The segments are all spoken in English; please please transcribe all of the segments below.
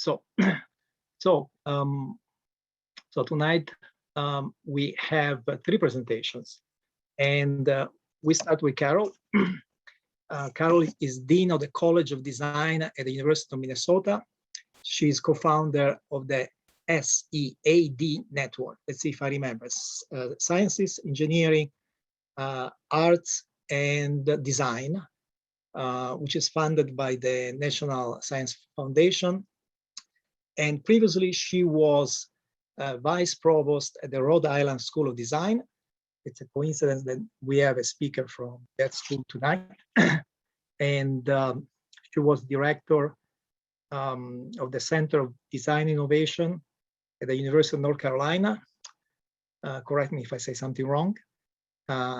So, so, so tonight we have three presentations, and we start with Carol. Carol is Dean of the College of Design at the University of Minnesota. She's co-founder of the SEAD network. Let's see if I remember. Sciences, Engineering, Arts, and Design, which is funded by the National Science Foundation. And previously, she was Vice Provost at the Rhode Island School of Design. It's a coincidence that we have a speaker from that school tonight. And she was director of the Center of Design Innovation at the University of North Carolina. Correct me if I say something wrong.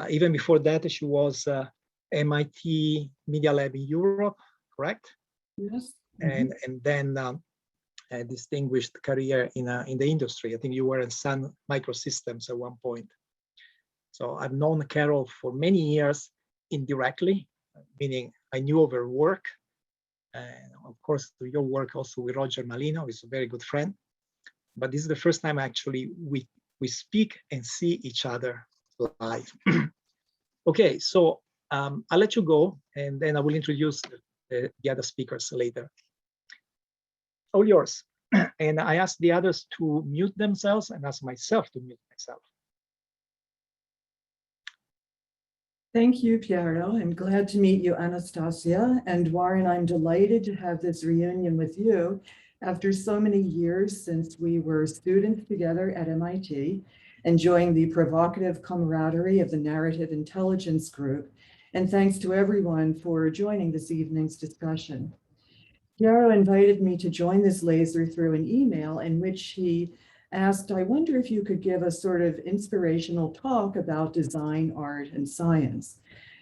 Even before that, she was MIT Media Lab in Europe, correct? Yes. And then a distinguished career in the industry. I think you were in Sun Microsystems at one point. So I've known Carol for many years indirectly, meaning I knew of her work. And of course, through your work also with Roger Malino, who's a very good friend. But this is the first time actually we speak and see each other live. Okay, so I'll let you go, and then I will introduce the other speakers later. All yours. And I asked the others to mute themselves and ask myself to mute myself. Thank you, Piero. I'm glad to meet you, Anastasia. And Warren, I'm delighted to have this reunion with you after so many years since we were students together at MIT, enjoying the provocative camaraderie of the Narrative Intelligence Group. And thanks to everyone for joining this evening's discussion. Piero invited me to join this laser through an email in which he asked, I wonder if you could give a sort of inspirational talk about design, art, and science.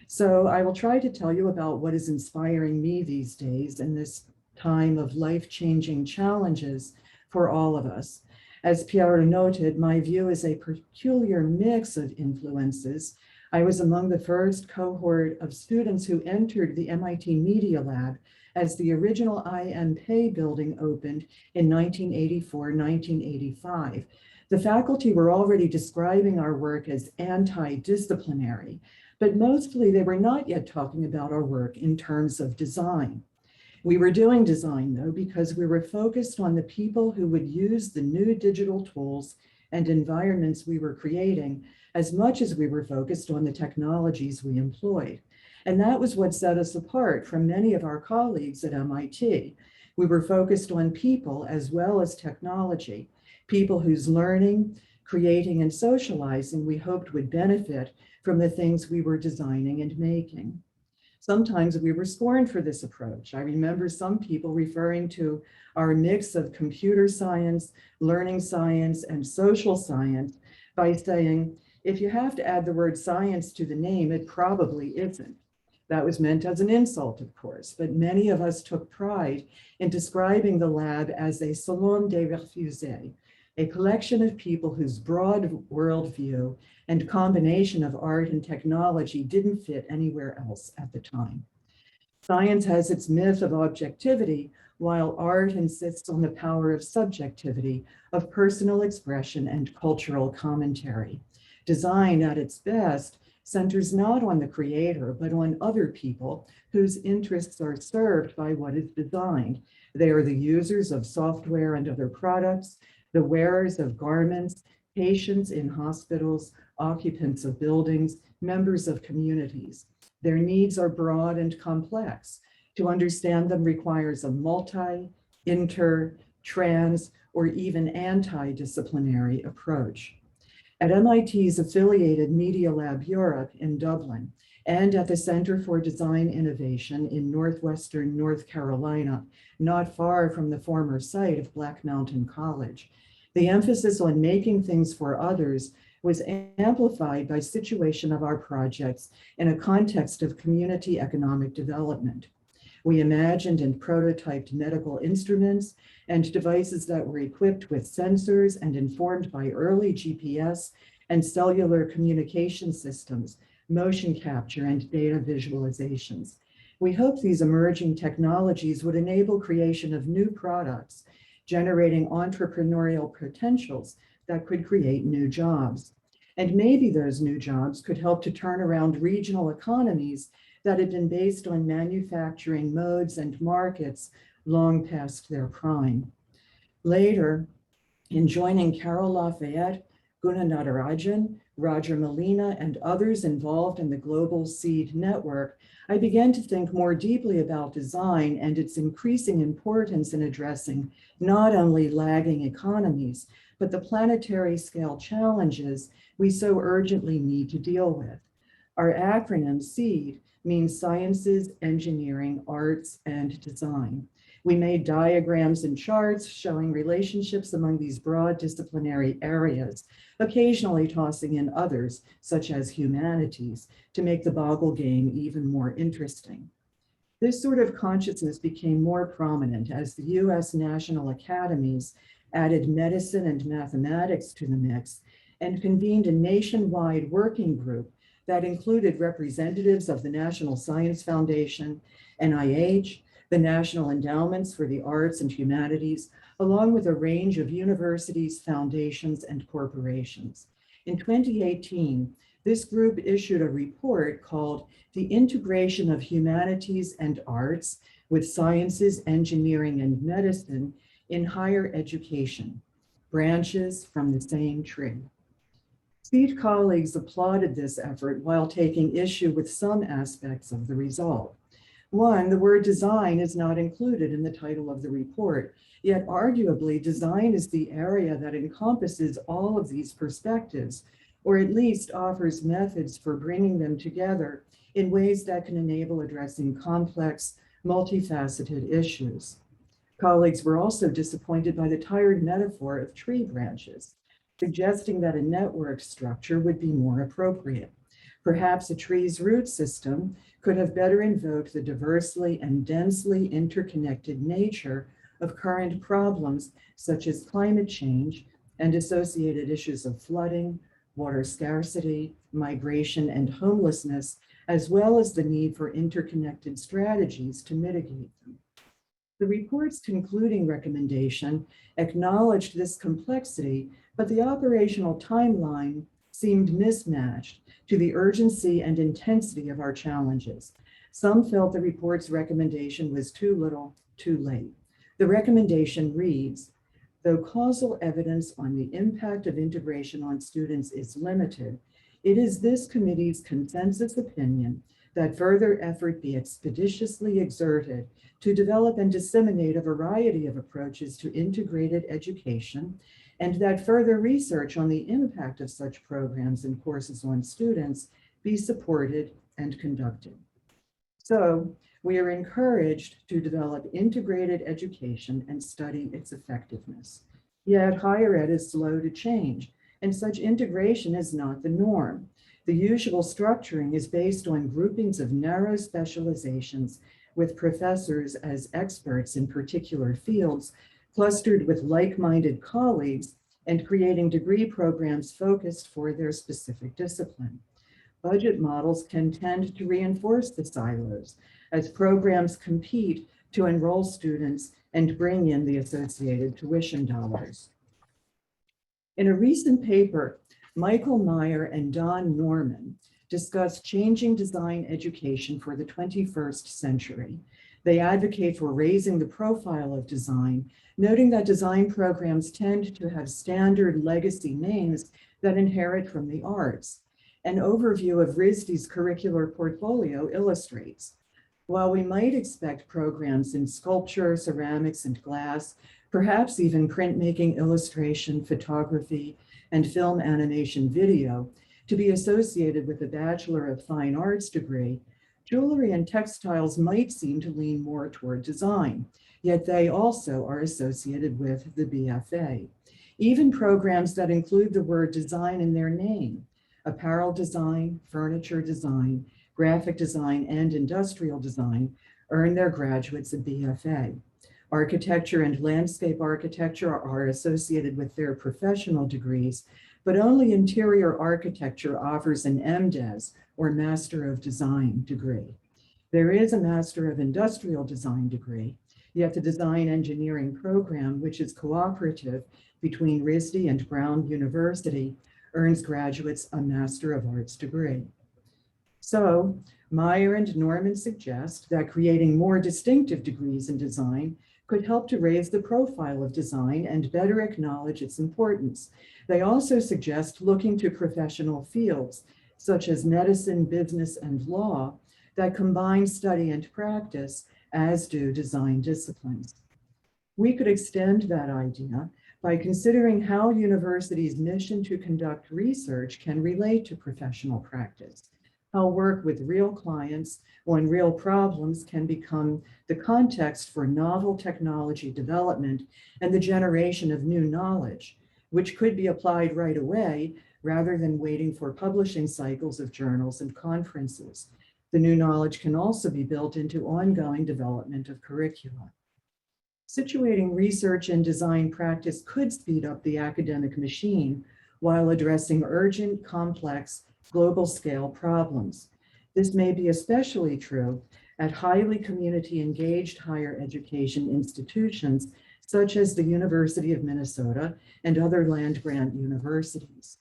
So I will try to tell you about what is inspiring me these days in this time of life-changing challenges for all of us. As Piero noted, my view is a peculiar mix of influences. I was among the first cohort of students who entered the MIT Media Lab as the original IMP building opened in 1984-1985. The faculty were already describing our work as anti-disciplinary, but mostly they were not yet talking about our work in terms of design. We were doing design, though, because we were focused on the people who would use the new digital tools and environments we were creating as much as we were focused on the technologies we employed. And that was what set us apart from many of our colleagues at MIT. We were focused on people as well as technology, people whose learning, creating, and socializing we hoped would benefit from the things we were designing and making. Sometimes we were scorned for this approach. I remember some people referring to our mix of computer science, learning science, and social science by saying, if you have to add the word science to the name, it probably isn't. That was meant as an insult, of course, but many of us took pride in describing the lab as a salon des refusés, a collection of people whose broad worldview and combination of art and technology didn't fit anywhere else at the time. Science has its myth of objectivity, while art insists on the power of subjectivity, of personal expression and cultural commentary. Design at its best centers not on the creator, but on other people whose interests are served by what is designed. They are the users of software and other products, the wearers of garments, patients in hospitals, occupants of buildings, members of communities. Their needs are broad and complex. To understand them requires a multi, inter, trans, or even anti-disciplinary approach. At MIT's affiliated Media Lab Europe in Dublin, and at the Center for Design Innovation in Northwestern North Carolina, not far from the former site of Black Mountain College, the emphasis on making things for others was amplified by situation of our projects in a context of community economic development. We imagined and prototyped medical instruments and devices that were equipped with sensors and informed by early GPS and cellular communication systems, motion capture, and data visualizations. We hoped these emerging technologies would enable creation of new products generating entrepreneurial potentials that could create new jobs. And maybe those new jobs could help to turn around regional economies that had been based on manufacturing modes and markets long past their prime. Later, in joining Carol Lafayette, Guna Natarajan, Roger Molina, and others involved in the Global Seed Network, I began to think more deeply about design and its increasing importance in addressing not only lagging economies, but the planetary scale challenges we so urgently need to deal with. Our acronym SEED means Sciences, Engineering, Arts, and Design. We made diagrams and charts showing relationships among these broad disciplinary areas, occasionally tossing in others, such as humanities, to make the boggle game even more interesting. This sort of consciousness became more prominent as the US National Academies added medicine and mathematics to the mix and convened a nationwide working group that included representatives of the National Science Foundation, NIH, the National Endowments for the Arts and Humanities, along with a range of universities, foundations, and corporations. In 2018, this group issued a report called The Integration of Humanities and Arts with Sciences, Engineering, and Medicine in Higher Education, Branches from the Same Tree. SEED colleagues applauded this effort while taking issue with some aspects of the result. One, the word design is not included in the title of the report, yet arguably design is the area that encompasses all of these perspectives, or at least offers methods for bringing them together in ways that can enable addressing complex, multifaceted issues. Colleagues were also disappointed by the tired metaphor of tree branches, suggesting that a network structure would be more appropriate. Perhaps a tree's root system could have better invoked the diversely and densely interconnected nature of current problems such as climate change and associated issues of flooding, water scarcity, migration, and homelessness, as well as the need for interconnected strategies to mitigate them. The report's concluding recommendation acknowledged this complexity, but the operational timeline seemed mismatched to the urgency and intensity of our challenges. Some felt the report's recommendation was too little, too late. The recommendation reads, though causal evidence on the impact of integration on students is limited, it is this committee's consensus opinion that further effort be expeditiously exerted to develop and disseminate a variety of approaches to integrated education, and that further research on the impact of such programs and courses on students be supported and conducted. So we are encouraged to develop integrated education and study its effectiveness. Yet higher ed is slow to change, and such integration is not the norm. The usual structuring is based on groupings of narrow specializations with professors as experts in particular fields, clustered with like-minded colleagues and creating degree programs focused for their specific discipline. Budget models can tend to reinforce the silos as programs compete to enroll students and bring in the associated tuition dollars. In a recent paper, Michael Meyer and Don Norman discuss changing design education for the 21st century. They advocate for raising the profile of design, noting that design programs tend to have standard legacy names that inherit from the arts. An overview of RISD's curricular portfolio illustrates. While we might expect programs in sculpture, ceramics, and glass, perhaps even printmaking, illustration, photography, and film animation video, to be associated with a Bachelor of Fine Arts degree, jewelry and textiles might seem to lean more toward design, yet they also are associated with the BFA. Even programs that include the word design in their name, apparel design, furniture design, graphic design, and industrial design, earn their graduates a BFA. Architecture and landscape architecture are associated with their professional degrees, but only interior architecture offers an MDes, or Master of Design degree. There is a Master of Industrial Design degree, yet the design engineering program, which is cooperative between RISD and Brown University, earns graduates a Master of Arts degree. So Meyer and Norman suggest that creating more distinctive degrees in design could help to raise the profile of design and better acknowledge its importance. They also suggest looking to professional fields, such as medicine, business, and law, that combine study and practice, as do design disciplines. We could extend that idea by considering how universities' mission to conduct research can relate to professional practice, how work with real clients on real problems can become the context for novel technology development and the generation of new knowledge, which could be applied right away rather than waiting for publishing cycles of journals and conferences. The new knowledge can also be built into ongoing development of curricula. Situating research and design practice could speed up the academic machine while addressing urgent, complex, global scale problems. This may be especially true at highly community engaged higher education institutions, such as the University of Minnesota and other land-grant universities.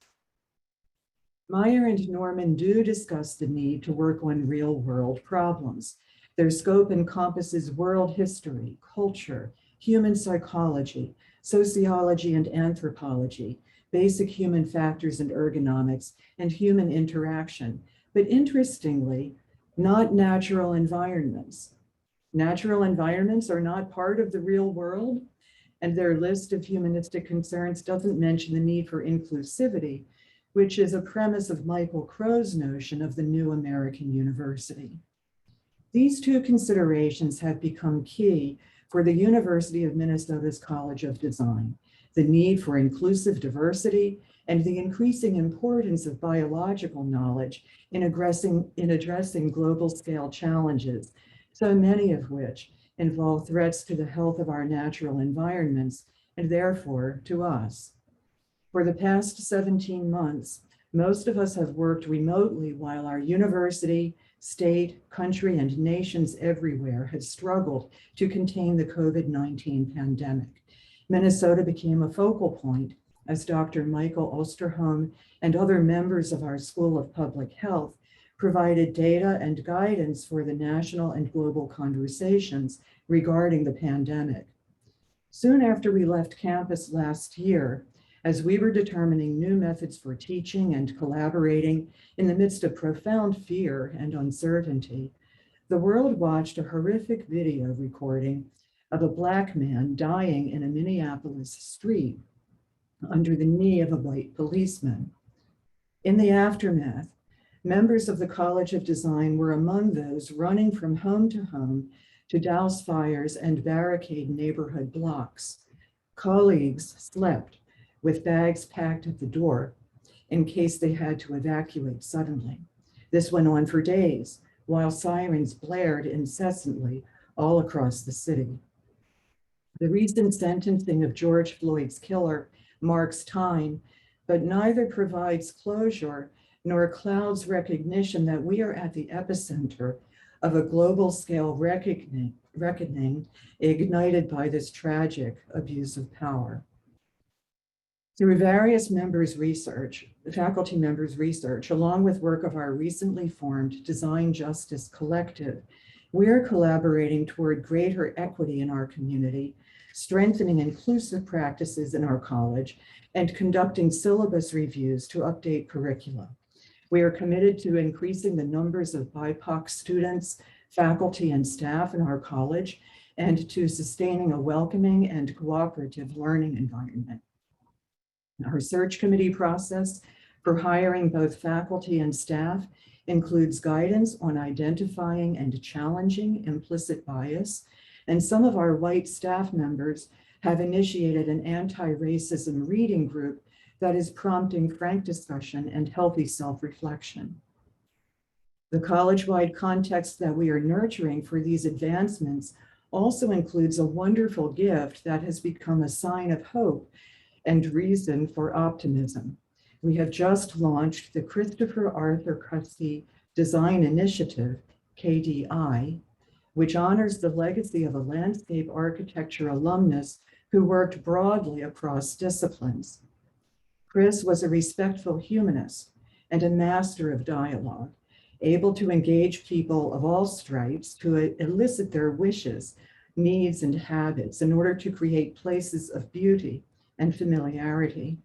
Meyer and Norman do discuss the need to work on real-world problems. Their scope encompasses world history, culture, human psychology, sociology and anthropology, basic human factors and ergonomics, and human interaction. But interestingly, not natural environments. Natural environments are not part of the real world, and their list of humanistic concerns doesn't mention the need for inclusivity, which is a premise of Michael Crow's notion of the new American university. These two considerations have become key for the University of Minnesota's College of Design: the need for inclusive diversity and the increasing importance of biological knowledge in addressing global scale challenges, so many of which involve threats to the health of our natural environments and therefore to us. For the past 17 months, most of us have worked remotely while our university, state, country, and nations everywhere have struggled to contain the COVID-19 pandemic. Minnesota became a focal point as Dr. Michael Osterholm and other members of our School of Public Health provided data and guidance for the national and global conversations regarding the pandemic. Soon after we left campus last year, as we were determining new methods for teaching and collaborating in the midst of profound fear and uncertainty, the world watched a horrific video recording of a Black man dying in a Minneapolis street under the knee of a white policeman. In the aftermath, members of the College of Design were among those running from home to douse fires and barricade neighborhood blocks. Colleagues slept with bags packed at the door in case they had to evacuate suddenly. This went on for days while sirens blared incessantly all across the city. The recent sentencing of George Floyd's killer marks time, but neither provides closure nor clouds recognition that we are at the epicenter of a global scale reckoning ignited by this tragic abuse of power. Through various faculty members' research, along with work of our recently formed Design Justice Collective, we are collaborating toward greater equity in our community, strengthening inclusive practices in our college, and conducting syllabus reviews to update curricula. We are committed to increasing the numbers of BIPOC students, faculty, and staff in our college, and to sustaining a welcoming and cooperative learning environment. Our search committee process for hiring both faculty and staff includes guidance on identifying and challenging implicit bias, and some of our white staff members have initiated an anti-racism reading group that is prompting frank discussion and healthy self-reflection. The college-wide context that we are nurturing for these advancements also includes a wonderful gift that has become a sign of hope and reason for optimism. We have just launched the Christopher Arthur Cussey Design Initiative KDI, which honors the legacy of a landscape architecture alumnus who worked broadly across disciplines. Chris was a respectful humanist and a master of dialogue, able to engage people of all stripes to elicit their wishes, needs, and habits in order to create places of beauty and familiarity.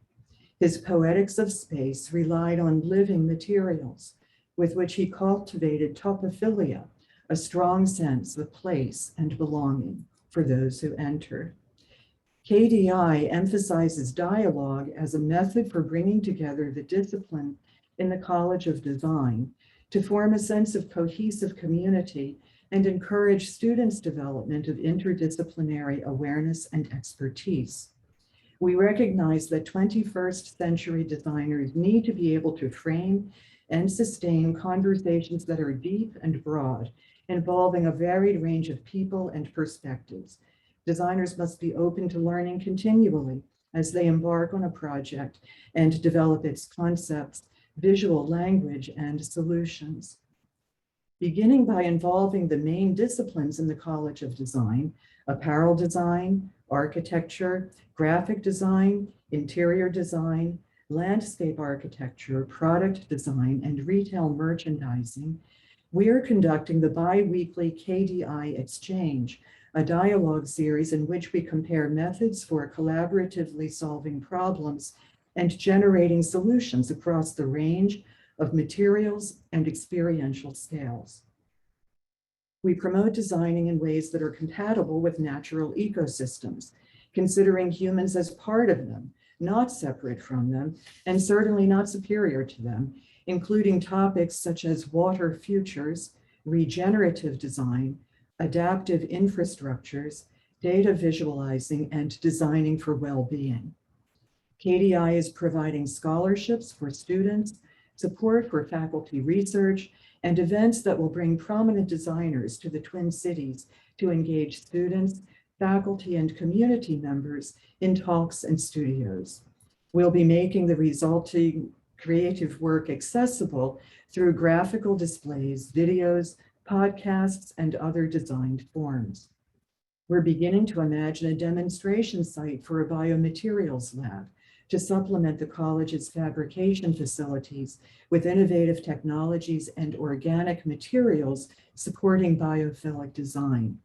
His poetics of space relied on living materials with which he cultivated topophilia, a strong sense of place and belonging for those who enter. KDI emphasizes dialogue as a method for bringing together the discipline in the College of Design to form a sense of cohesive community and encourage students' development of interdisciplinary awareness and expertise. We recognize that 21st century designers need to be able to frame and sustain conversations that are deep and broad, involving a varied range of people and perspectives. Designers must be open to learning continually as they embark on a project and develop its concepts, visual language, and solutions. Beginning by involving the main disciplines in the College of Design, apparel design, architecture, graphic design, interior design, landscape architecture, product design, and retail merchandising, we are conducting the bi-weekly KDI Exchange, a dialogue series in which we compare methods for collaboratively solving problems and generating solutions across the range of materials and experiential scales. We promote designing in ways that are compatible with natural ecosystems, considering humans as part of them, not separate from them, and certainly not superior to them, including topics such as water futures, regenerative design, adaptive infrastructures, data visualizing, and designing for well-being. KDI is providing scholarships for students, support for faculty research, and events that will bring prominent designers to the Twin Cities to engage students, faculty, and community members in talks and studios. We'll be making the resulting creative work accessible through graphical displays, videos, podcasts, and other designed forms. We're beginning to imagine a demonstration site for a biomaterials lab to supplement the college's fabrication facilities with innovative technologies and organic materials supporting biophilic design.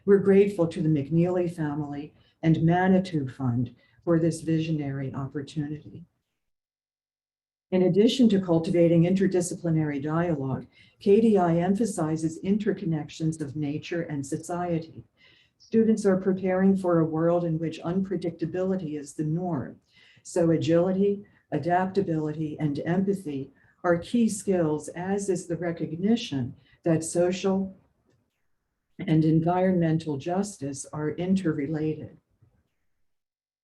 We're grateful to the McNeely family and Manitou Fund for this visionary opportunity. In addition to cultivating interdisciplinary dialogue, KDI emphasizes interconnections of nature and society. Students are preparing for a world in which unpredictability is the norm. So agility, adaptability, and empathy are key skills, as is the recognition that social and environmental justice are interrelated.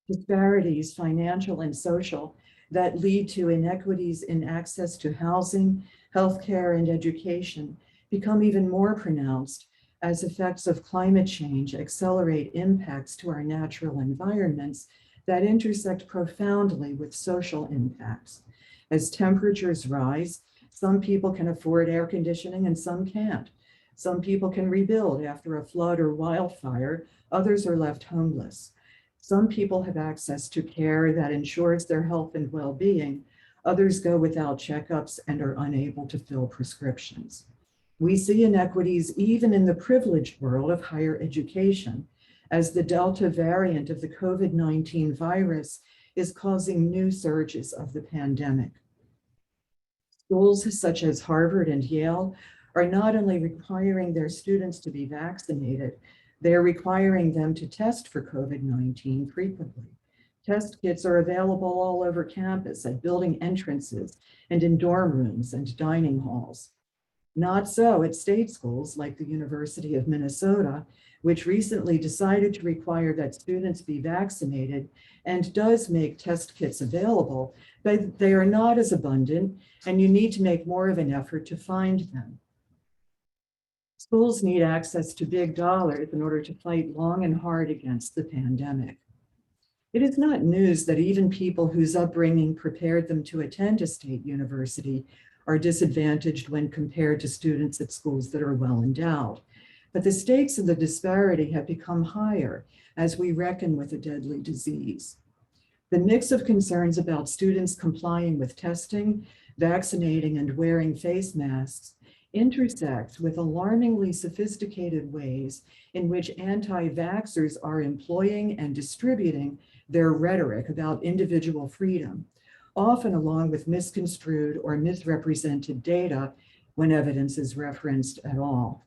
Disparities, financial and social, that lead to inequities in access to housing, healthcare, and education become even more pronounced as effects of climate change accelerate impacts to our natural environments that intersect profoundly with social impacts. As temperatures rise, some people can afford air conditioning and some can't. Some people can rebuild after a flood or wildfire, others are left homeless. Some people have access to care that ensures their health and well-being, others go without checkups and are unable to fill prescriptions. We see inequities even in the privileged world of higher education, as the Delta variant of the COVID-19 virus is causing new surges of the pandemic. Schools such as Harvard and Yale are not only requiring their students to be vaccinated, they're requiring them to test for COVID-19 frequently. Test kits are available all over campus at building entrances and in dorm rooms and dining halls. Not so at state schools like the University of Minnesota, which recently decided to require that students be vaccinated and does make test kits available, but they are not as abundant and you need to make more of an effort to find them. Schools need access to big dollars in order to fight long and hard against the pandemic. It is not news that even people whose upbringing prepared them to attend a state university are disadvantaged when compared to students at schools that are well endowed. But the stakes of the disparity have become higher as we reckon with a deadly disease. The mix of concerns about students complying with testing, vaccinating, and wearing face masks intersects with alarmingly sophisticated ways in which anti-vaxxers are employing and distributing their rhetoric about individual freedom, often along with misconstrued or misrepresented data when evidence is referenced at all.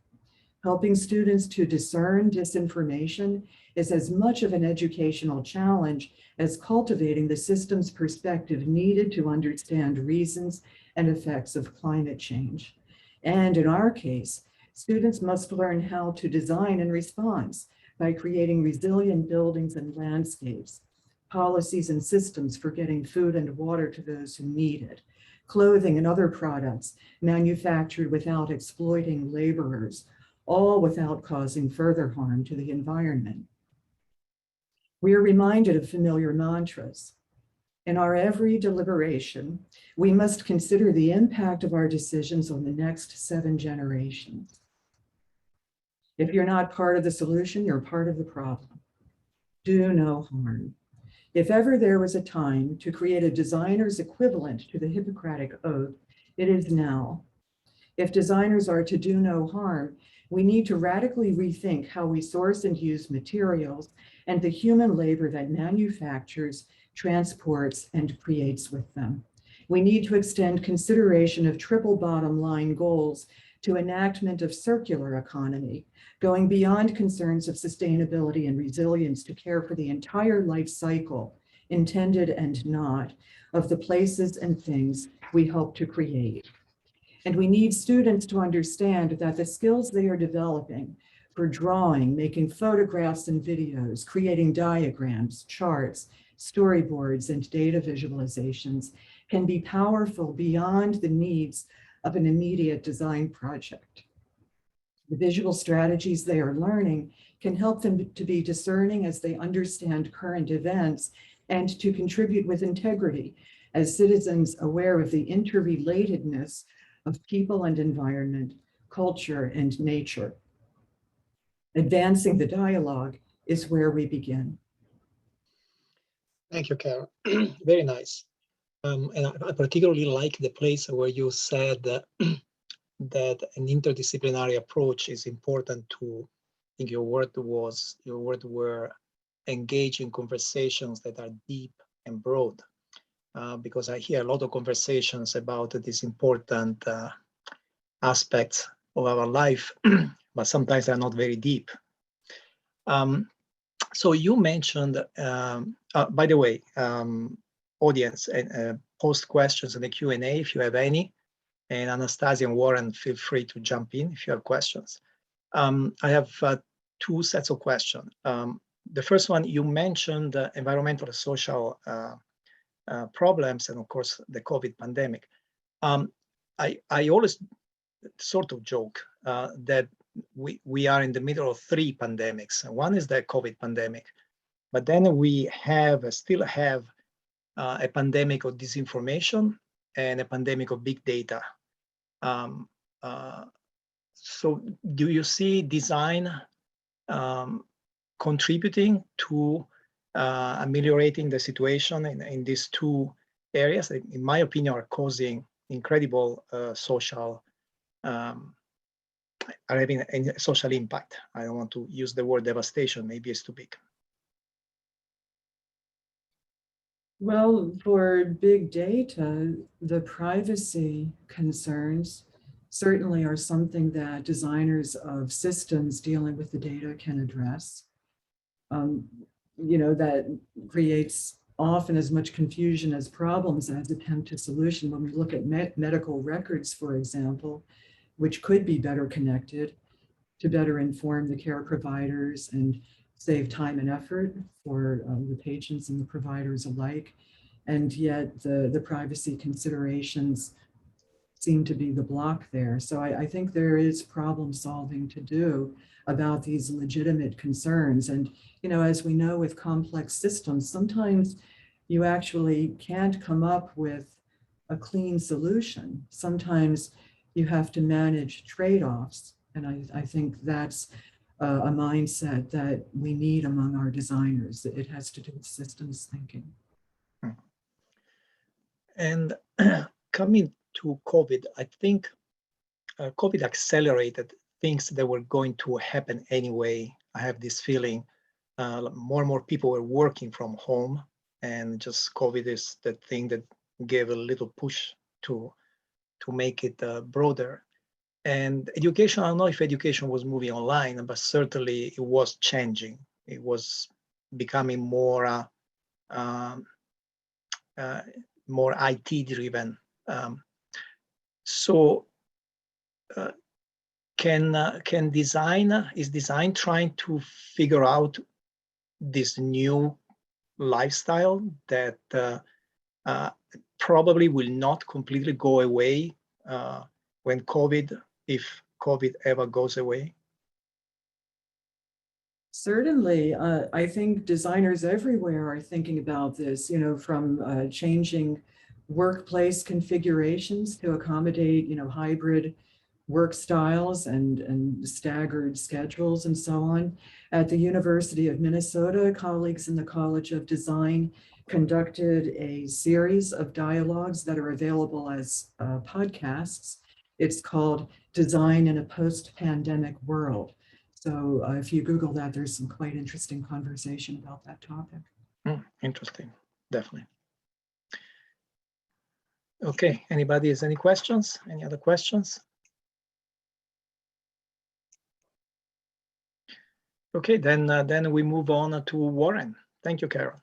Helping students to discern disinformation is as much of an educational challenge as cultivating the system's perspective needed to understand reasons and effects of climate change. And in our case, students must learn how to design in response by creating resilient buildings and landscapes, policies and systems for getting food and water to those who need it, clothing and other products manufactured without exploiting laborers, all without causing further harm to the environment. We are reminded of familiar mantras. In our every deliberation, we must consider the impact of our decisions on the next 7 generations. If you're not part of the solution, you're part of the problem. Do no harm. If ever there was a time to create a designer's equivalent to the Hippocratic Oath, it is now. If designers are to do no harm, we need to radically rethink how we source and use materials and the human labor that manufactures, transports, and creates with them. We need to extend consideration of triple bottom line goals to enactment of circular economy, going beyond concerns of sustainability and resilience to care for the entire life cycle, intended and not, of the places and things we hope to create. And we need students to understand that the skills they are developing for drawing, making photographs and videos, creating diagrams, charts, storyboards, and data visualizations can be powerful beyond the needs of an immediate design project. The visual strategies they are learning can help them to be discerning as they understand current events and to contribute with integrity as citizens aware of the interrelatedness of people and environment, culture and nature. Advancing the dialogue is where we begin. Thank you, Carol. Very nice. And I particularly like the place where you said that an interdisciplinary approach is important to, I think your word were engage in conversations that are deep and broad. Because I hear a lot of conversations about these important aspects of our life, but sometimes they're not very deep. So you mentioned, by the way, audience, post questions in the Q&A if you have any, and Anastasia and Warren, feel free to jump in if you have questions. I have 2 sets of questions. The first one, you mentioned environmental and social problems, and of course the COVID pandemic. I always sort of joke that we are in the middle of 3 pandemics. One is the COVID pandemic, but then we still have a pandemic of disinformation and a pandemic of big data. So do you see design contributing to ameliorating the situation in these 2 areas, in my opinion, are causing incredible social, are having a social impact. I don't want to use the word devastation, maybe it's too big. Well, for big data, the privacy concerns certainly are something that designers of systems dealing with the data can address. That creates often as much confusion as problems as attempt to solution. When we look at medical records, for example, which could be better connected to better inform the care providers and save time and effort for the patients and the providers alike. And yet the privacy considerations seem to be the block there. So I think there is problem solving to do about these legitimate concerns. And, as we know with complex systems, sometimes you actually can't come up with a clean solution. Sometimes you have to manage trade-offs. And I think that's a mindset that we need among our designers. It has to do with systems thinking. And coming to COVID, I think COVID accelerated things that were going to happen anyway. I have this feeling more and more people were working from home, and just COVID is the thing that gave a little push to make it broader. And education, I don't know if education was moving online, but certainly it was changing. It was becoming more more IT driven. So can design, is design trying to figure out this new lifestyle that probably will not completely go away when COVID, if COVID ever goes away? Certainly, I think designers everywhere are thinking about this, you know, from changing workplace configurations to accommodate, you know, hybrid work styles and staggered schedules and so on. At the University of Minnesota, colleagues in the College of Design conducted a series of dialogues that are available as podcasts. It's called Design in a Post-Pandemic World. So if you Google that, there's some quite interesting conversation about that topic. Interesting, definitely. Okay, anybody has any questions? Any other questions? Okay, then we move on to Warren. Thank you, Carol.